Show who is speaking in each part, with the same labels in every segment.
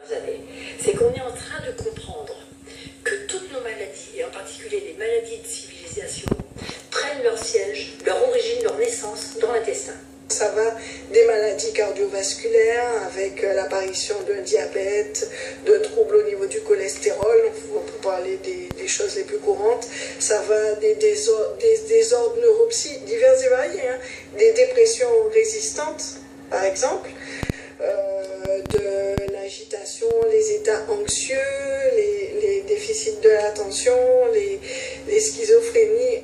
Speaker 1: Années, c'est qu'on est en train de comprendre que toutes nos maladies, et en particulier les maladies de civilisation, prennent leur siège, leur origine, leur naissance dans l'intestin.
Speaker 2: Ça va des maladies cardiovasculaires avec l'apparition d'un diabète, de troubles au niveau du cholestérol, on peut parler des choses les plus courantes. Ça va des désordres neuropsychiques divers et variés, hein, des dépressions résistantes par exemple, de l'agitation, les états anxieux, les déficits de l'attention, les schizophrénies.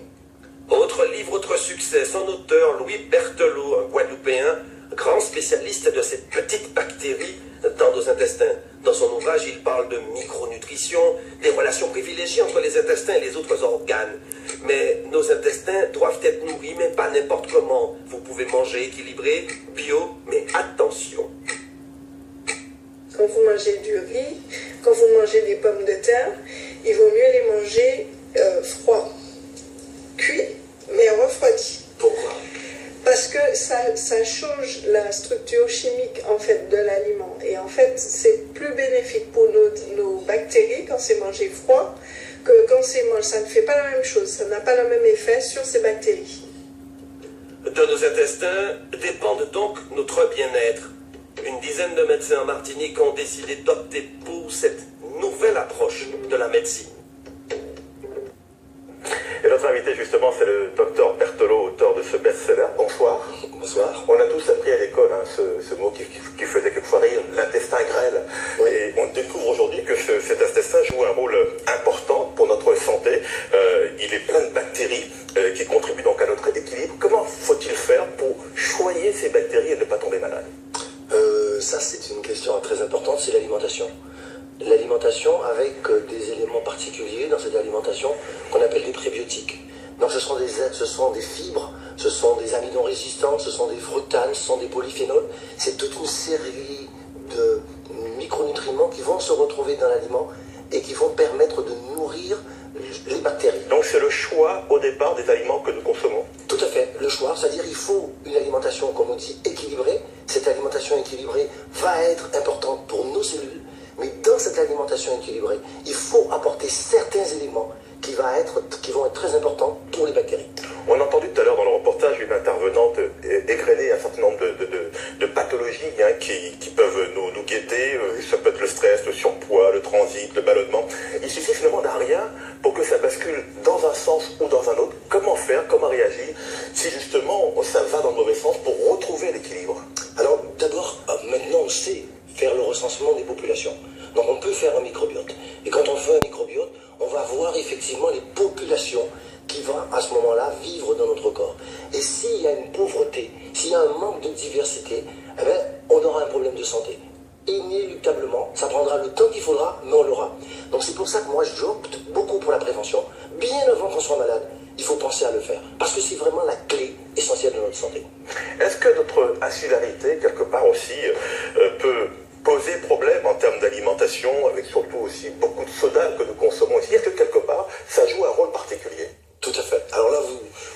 Speaker 3: Autre livre, autre succès, son auteur Louis Berthelot, un Guadeloupéen, grand spécialiste de ces petites bactéries dans nos intestins. Dans son ouvrage, il parle de micronutrition, des relations privilégiées entre les intestins et les autres organes. Mais nos intestins doivent être nourris, mais pas n'importe comment. Vous pouvez manger équilibré, bio, mais attention.
Speaker 2: Quand vous mangez du riz, quand vous mangez des pommes de terre, il vaut mieux les manger froids, cuits, mais refroidis.
Speaker 3: Pourquoi?
Speaker 2: Parce que ça change la structure chimique en fait de l'aliment. Et en fait, c'est plus bénéfique pour nos bactéries quand c'est mangé froid que quand c'est mangé. Ça ne fait pas la même chose, ça n'a pas le même effet sur ces bactéries.
Speaker 3: De nos intestins dépendent donc notre bien-être. Une dizaine de médecins en Martinique ont décidé d'opter pour cette nouvelle approche de la médecine.
Speaker 4: Et notre invité, justement, c'est le docteur Berthelot, auteur de ce best-seller. Bonsoir.
Speaker 5: Bonsoir.
Speaker 4: On a tous appris à l'école hein, ce mot qui faisait quelquefois rire, l'intestin grêle.
Speaker 5: Oui.
Speaker 4: Et on découvre aujourd'hui que cet intestin joue un rôle important pour notre santé. Il est plein de bactéries qui contribuent donc à notre équilibre. Comment faut-il faire pour choyer ces bactéries et ne pas tomber malade?
Speaker 5: Ça, c'est une question très importante, c'est l'alimentation. L'alimentation avec des éléments particuliers dans cette alimentation qu'on appelle des prébiotiques. Donc ce sont des fibres, ce sont des amidons résistants, ce sont des fructanes, ce sont des polyphénols. C'est toute une série de micronutriments qui vont se retrouver dans l'aliment et qui vont permettre de nourrir les bactéries.
Speaker 4: Donc c'est le choix au départ des aliments que nous consommons?
Speaker 5: Tout à fait, le choix, c'est-à-dire il faut une alimentation, comme on dit, équilibrée. Cette alimentation équilibrée va être importante pour nos cellules, mais dans cette alimentation équilibrée, il faut apporter certains éléments qui vont être très importants pour les bactéries.
Speaker 4: On a entendu tout à l'heure dans le reportage une intervenante égrener un certain nombre de pathologies hein, qui peuvent nous guetter. Ça peut être le stress, le surpoids, le transit, le ballonnement. Il suffit finalement d'un rien pour que ça bascule dans un sens ou dans un autre. Comment faire, comment réagir si justement ça va dans le mauvais sens pour retrouver l'équilibre?
Speaker 5: Alors d'abord, maintenant on sait faire le recensement des populations. Donc on peut faire un microbiote. Et quand on fait un microbiote, on va voir effectivement les populations qui vont à ce moment-là vivre dans notre corps. Et s'il y a une pauvreté, s'il y a un manque de diversité, eh bien, on aura un problème de santé. Inéluctablement, ça prendra le temps qu'il faudra, mais on l'aura. Donc c'est pour ça que moi j'opte beaucoup pour la prévention. Bien avant qu'on soit malade, il faut penser à le faire. Parce que c'est vraiment la clé essentielle de notre santé.
Speaker 4: Est-ce que notre insularité, quelque part aussi, peut poser problème en termes d'alimentation, avec surtout aussi beaucoup de soda que nous consommons ici? Est-ce que quelque part, ça joue un rôle particulier?
Speaker 5: Tout à fait. Alors là,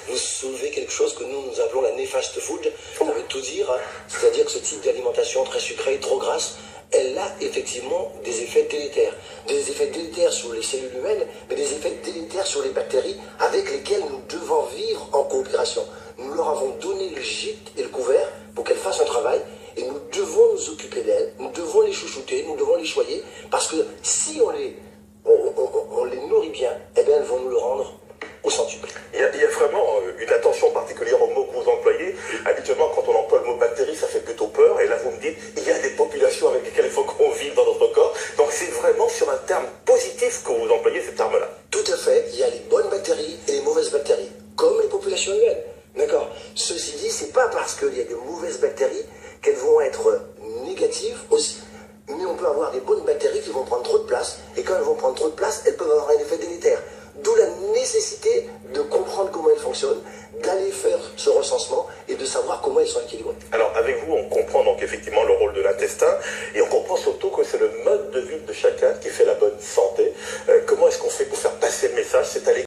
Speaker 5: vous soulevez quelque chose que nous appelons la néfaste food. Ça veut tout dire, hein. C'est-à-dire que ce type d'alimentation très sucrée, trop grasse, elle a effectivement des effets délétères. Des effets délétères sur les cellules humaines, mais des effets délétères sur les bactéries avec lesquelles nous devons vivre en coopération. Nous leur avons donné le gîte et le couvert pour qu'elles fassent un travail et nous devons nous occuper d'elles, nous devons les chouchouter, nous devons les choyer parce que si on les nourrit bien, eh bien elles vont nous le rendre au centuple.
Speaker 4: Il y a vraiment une attention particulière aux mots que vous employez. Habituellement, quand on emploie le mot bactérie, ça fait plutôt peur. Et là, vous me dites, il y a des populations avec lesquelles il faut qu'on vive dans notre corps. Donc, c'est vraiment sur un terme positif que vous employez ce terme-là.
Speaker 5: Tout à fait. Il y a les bonnes bactéries et les mauvaises bactéries, comme les populations humaines. D'accord. Ceci dit, c'est pas parce qu'il y a de mauvaises bactéries qu'elles vont être négatives aussi. Mais on peut avoir des bonnes bactéries qui vont prendre trop de place. Et quand elles vont prendre trop de place, elles peuvent avoir un effet délétère. D'où la nécessité de comprendre comment elles fonctionnent, d'aller faire ce recensement et de savoir comment elles sont équilibrées.
Speaker 4: Alors, avec vous, on comprend